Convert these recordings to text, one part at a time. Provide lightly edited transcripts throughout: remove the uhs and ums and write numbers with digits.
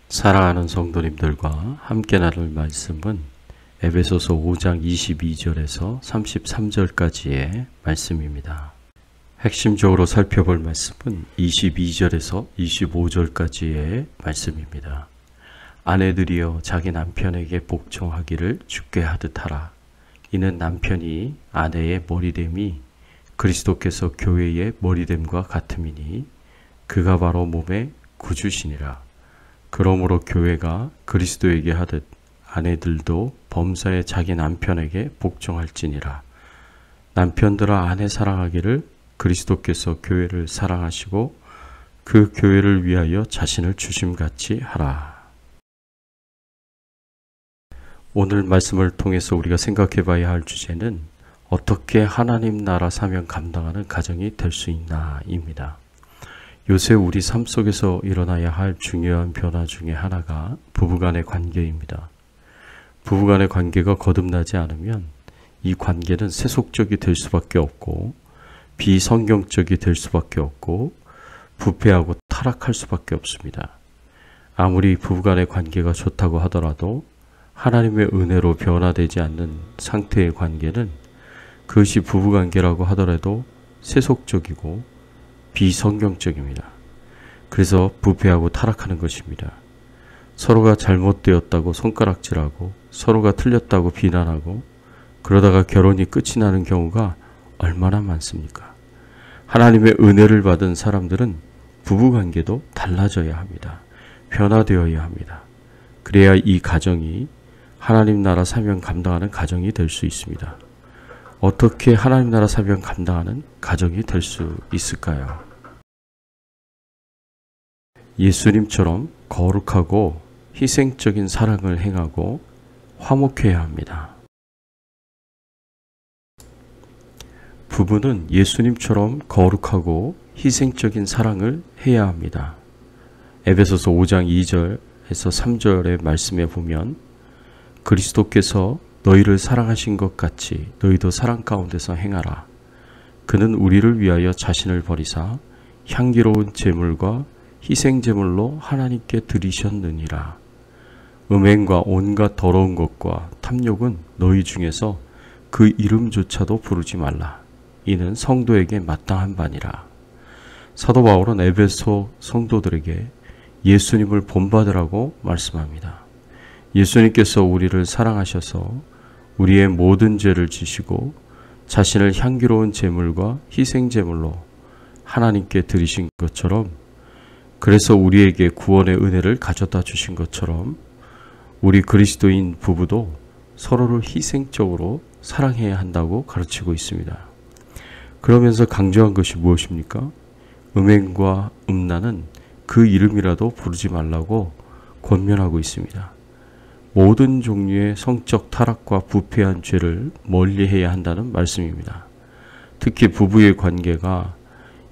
사랑하는 성도님들과 함께 나눌 말씀은 에베소서 5장 22절에서 33절까지의 말씀입니다. 핵심적으로 살펴볼 말씀은 22절에서 25절까지의 말씀입니다. 아내들이여 자기 남편에게 복종하기를 주께 하듯 하라. 이는 남편이 아내의 머리됨이 그리스도께서 교회의 머리됨과 같음이니 그가 바로 몸의 구주시니라. 그러므로 교회가 그리스도에게 하듯 아내들도 범사에 자기 남편에게 복종할지니라. 남편들아 아내 사랑하기를 그리스도께서 교회를 사랑하시고 그 교회를 위하여 자신을 주심같이 하라. 오늘 말씀을 통해서 우리가 생각해 봐야 할 주제는 어떻게 하나님 나라 사명 감당하는 가정이 될 수 있나입니다. 요새 우리 삶 속에서 일어나야 할 중요한 변화 중에 하나가 부부간의 관계입니다. 부부간의 관계가 거듭나지 않으면 이 관계는 세속적이 될 수밖에 없고 비성경적이 될 수밖에 없고 부패하고 타락할 수밖에 없습니다. 아무리 부부간의 관계가 좋다고 하더라도 하나님의 은혜로 변화되지 않는 상태의 관계는 그것이 부부관계라고 하더라도 세속적이고 비성경적입니다. 그래서 부패하고 타락하는 것입니다. 서로가 잘못되었다고 손가락질하고 서로가 틀렸다고 비난하고 그러다가 결혼이 끝이 나는 경우가 얼마나 많습니까? 하나님의 은혜를 받은 사람들은 부부관계도 달라져야 합니다. 변화되어야 합니다. 그래야 이 가정이 하나님 나라 사명 감당하는 가정이 될 수 있습니다. 어떻게 하나님 나라 사명 감당하는 가정이 될 수 있을까요? 예수님처럼 거룩하고 희생적인 사랑을 행하고 화목해야 합니다. 부부는 예수님처럼 거룩하고 희생적인 사랑을 해야 합니다. 에베소서 5장 2절에서 3절의 말씀에 보면 그리스도께서 너희를 사랑하신 것 같이 너희도 사랑 가운데서 행하라. 그는 우리를 위하여 자신을 버리사 향기로운 제물과 희생 제물로 하나님께 드리셨느니라. 음행과 온갖 더러운 것과 탐욕은 너희 중에서 그 이름조차도 부르지 말라. 이는 성도에게 마땅한 바니라. 사도 바울은 에베소 성도들에게 예수님을 본받으라고 말씀합니다. 예수님께서 우리를 사랑하셔서 우리의 모든 죄를 지시고 자신을 향기로운 제물과 희생 제물로 하나님께 드리신 것처럼, 그래서 우리에게 구원의 은혜를 가져다 주신 것처럼 우리 그리스도인 부부도 서로를 희생적으로 사랑해야 한다고 가르치고 있습니다. 그러면서 강조한 것이 무엇입니까? 음행과 음란은 그 이름이라도 부르지 말라고 권면하고 있습니다. 모든 종류의 성적 타락과 부패한 죄를 멀리해야 한다는 말씀입니다. 특히 부부의 관계가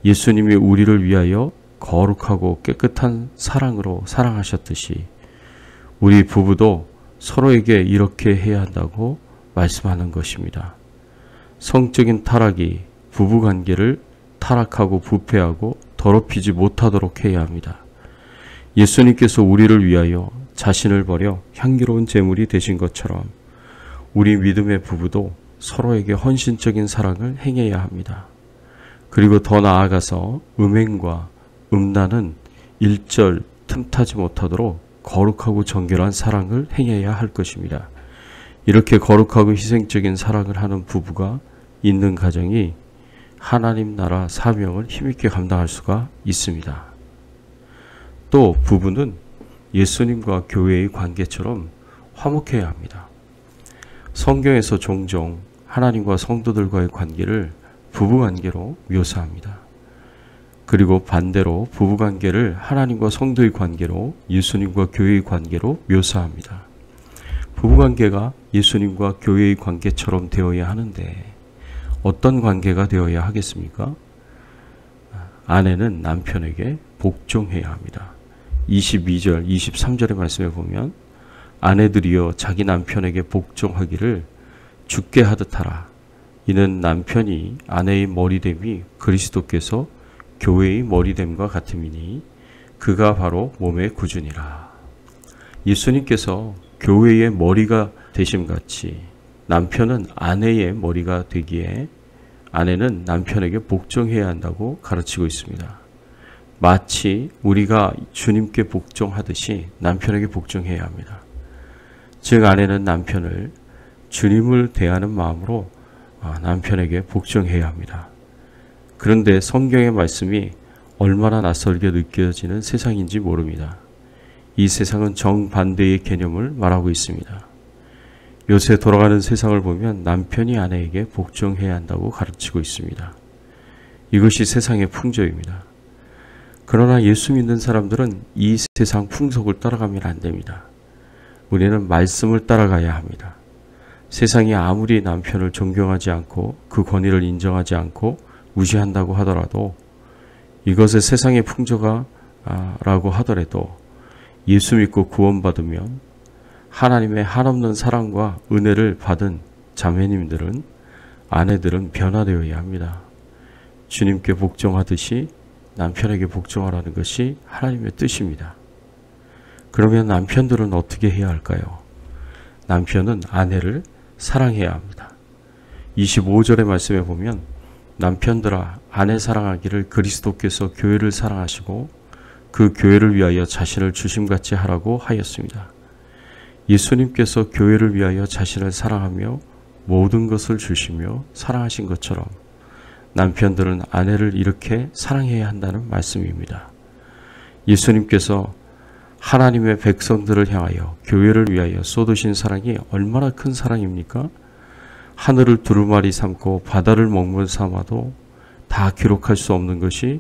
예수님이 우리를 위하여 거룩하고 깨끗한 사랑으로 사랑하셨듯이 우리 부부도 서로에게 이렇게 해야 한다고 말씀하는 것입니다. 성적인 타락이 부부관계를 타락하고 부패하고 더럽히지 못하도록 해야 합니다. 예수님께서 우리를 위하여 자신을 버려 향기로운 제물이 되신 것처럼 우리 믿음의 부부도 서로에게 헌신적인 사랑을 행해야 합니다. 그리고 더 나아가서 음행과 음란은 일절 틈타지 못하도록 거룩하고 정결한 사랑을 행해야 할 것입니다. 이렇게 거룩하고 희생적인 사랑을 하는 부부가 있는 가정이 하나님 나라 사명을 힘있게 감당할 수가 있습니다. 또 부부는 예수님과 교회의 관계처럼 화목해야 합니다. 성경에서 종종 하나님과 성도들과의 관계를 부부관계로 묘사합니다. 그리고 반대로 부부관계를 하나님과 성도의 관계로, 예수님과 교회의 관계로 묘사합니다. 부부관계가 예수님과 교회의 관계처럼 되어야 하는데 어떤 관계가 되어야 하겠습니까? 아내는 남편에게 복종해야 합니다. 22절, 23절의 말씀에 보면 아내들이여 자기 남편에게 복종하기를 주께 하듯 하라. 이는 남편이 아내의 머리됨이 그리스도께서 교회의 머리됨과 같음이니 그가 바로 몸의 구주니라. 예수님께서 교회의 머리가 되심같이 남편은 아내의 머리가 되기에 아내는 남편에게 복종해야 한다고 가르치고 있습니다. 마치 우리가 주님께 복종하듯이 남편에게 복종해야 합니다. 즉 아내는 남편을 주님을 대하는 마음으로 남편에게 복종해야 합니다. 그런데 성경의 말씀이 얼마나 낯설게 느껴지는 세상인지 모릅니다. 이 세상은 정반대의 개념을 말하고 있습니다. 요새 돌아가는 세상을 보면 남편이 아내에게 복종해야 한다고 가르치고 있습니다. 이것이 세상의 풍조입니다. 그러나 예수 믿는 사람들은 이 세상 풍속을 따라가면 안 됩니다. 우리는 말씀을 따라가야 합니다. 세상이 아무리 남편을 존경하지 않고 그 권위를 인정하지 않고 무시한다고 하더라도 이것을 세상의 풍조가 라고 하더라도 예수 믿고 구원받으면 하나님의 한없는 사랑과 은혜를 받은 자매님들은 아내들은 변화되어야 합니다. 주님께 복종하듯이 남편에게 복종하라는 것이 하나님의 뜻입니다. 그러면 남편들은 어떻게 해야 할까요? 남편은 아내를 사랑해야 합니다. 25절의 말씀에 보면 남편들아 아내 사랑하기를 그리스도께서 교회를 사랑하시고 그 교회를 위하여 자신을 주심같이 하라고 하였습니다. 예수님께서 교회를 위하여 자신을 사랑하며 모든 것을 주시며 사랑하신 것처럼 남편들은 아내를 이렇게 사랑해야 한다는 말씀입니다. 예수님께서 하나님의 백성들을 향하여 교회를 위하여 쏟으신 사랑이 얼마나 큰 사랑입니까? 하늘을 두루마리 삼고 바다를 먹물 삼아도 다 기록할 수 없는 것이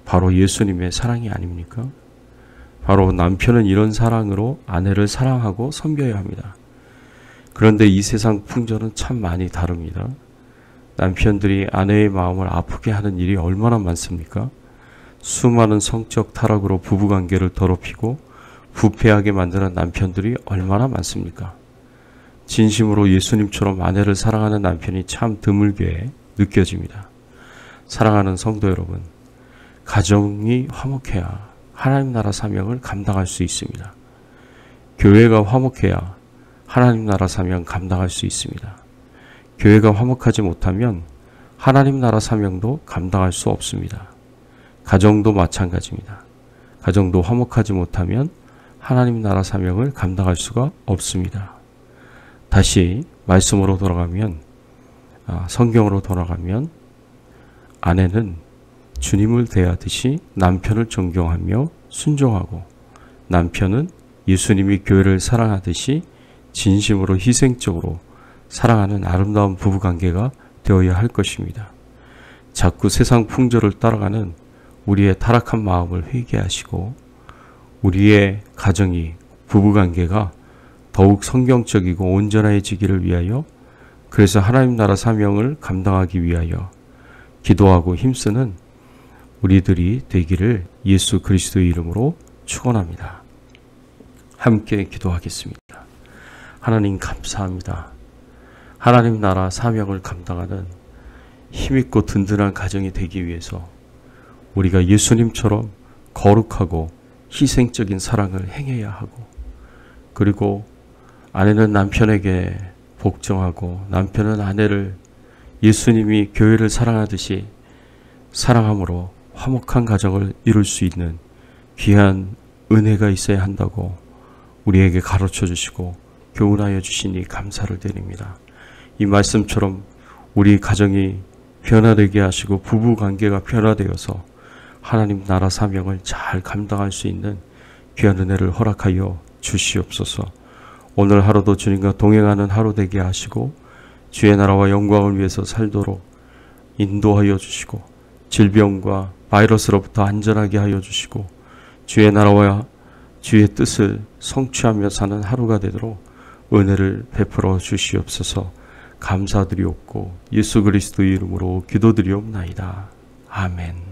바로 예수님의 사랑이 아닙니까? 바로 남편은 이런 사랑으로 아내를 사랑하고 섬겨야 합니다. 그런데 이 세상 풍조는 참 많이 다릅니다. 남편들이 아내의 마음을 아프게 하는 일이 얼마나 많습니까? 수많은 성적 타락으로 부부관계를 더럽히고 부패하게 만드는 남편들이 얼마나 많습니까? 진심으로 예수님처럼 아내를 사랑하는 남편이 참 드물게 느껴집니다. 사랑하는 성도 여러분, 가정이 화목해야 하나님 나라 사명을 감당할 수 있습니다. 교회가 화목해야 하나님 나라 사명 감당할 수 있습니다. 교회가 화목하지 못하면 하나님 나라 사명도 감당할 수 없습니다. 가정도 마찬가지입니다. 가정도 화목하지 못하면 하나님 나라 사명을 감당할 수가 없습니다. 다시 말씀으로 돌아가면 성경으로 돌아가면 아내는 주님을 대하듯이 남편을 존경하며 순종하고 남편은 예수님이 교회를 사랑하듯이 진심으로 희생적으로 사랑하는 아름다운 부부관계가 되어야 할 것입니다. 자꾸 세상 풍조를 따라가는 우리의 타락한 마음을 회개하시고 우리의 가정이 부부관계가 더욱 성경적이고 온전해지기를 위하여 그래서 하나님 나라 사명을 감당하기 위하여 기도하고 힘쓰는 우리들이 되기를 예수 그리스도의 이름으로 축원합니다. 함께 기도하겠습니다. 하나님 감사합니다. 하나님 나라 사명을 감당하는 힘있고 든든한 가정이 되기 위해서 우리가 예수님처럼 거룩하고 희생적인 사랑을 행해야 하고 그리고 아내는 남편에게 복종하고 남편은 아내를 예수님이 교회를 사랑하듯이 사랑함으로 화목한 가정을 이룰 수 있는 귀한 은혜가 있어야 한다고 우리에게 가르쳐 주시고 교훈하여 주시니 감사를 드립니다. 이 말씀처럼 우리 가정이 변화되게 하시고 부부관계가 변화되어서 하나님 나라 사명을 잘 감당할 수 있는 귀한 은혜를 허락하여 주시옵소서. 오늘 하루도 주님과 동행하는 하루 되게 하시고 주의 나라와 영광을 위해서 살도록 인도하여 주시고 질병과 바이러스로부터 안전하게 하여 주시고 주의 나라와 주의 뜻을 성취하며 사는 하루가 되도록 은혜를 베풀어 주시옵소서. 감사드리옵고 예수 그리스도의 이름으로 기도드리옵나이다. 아멘.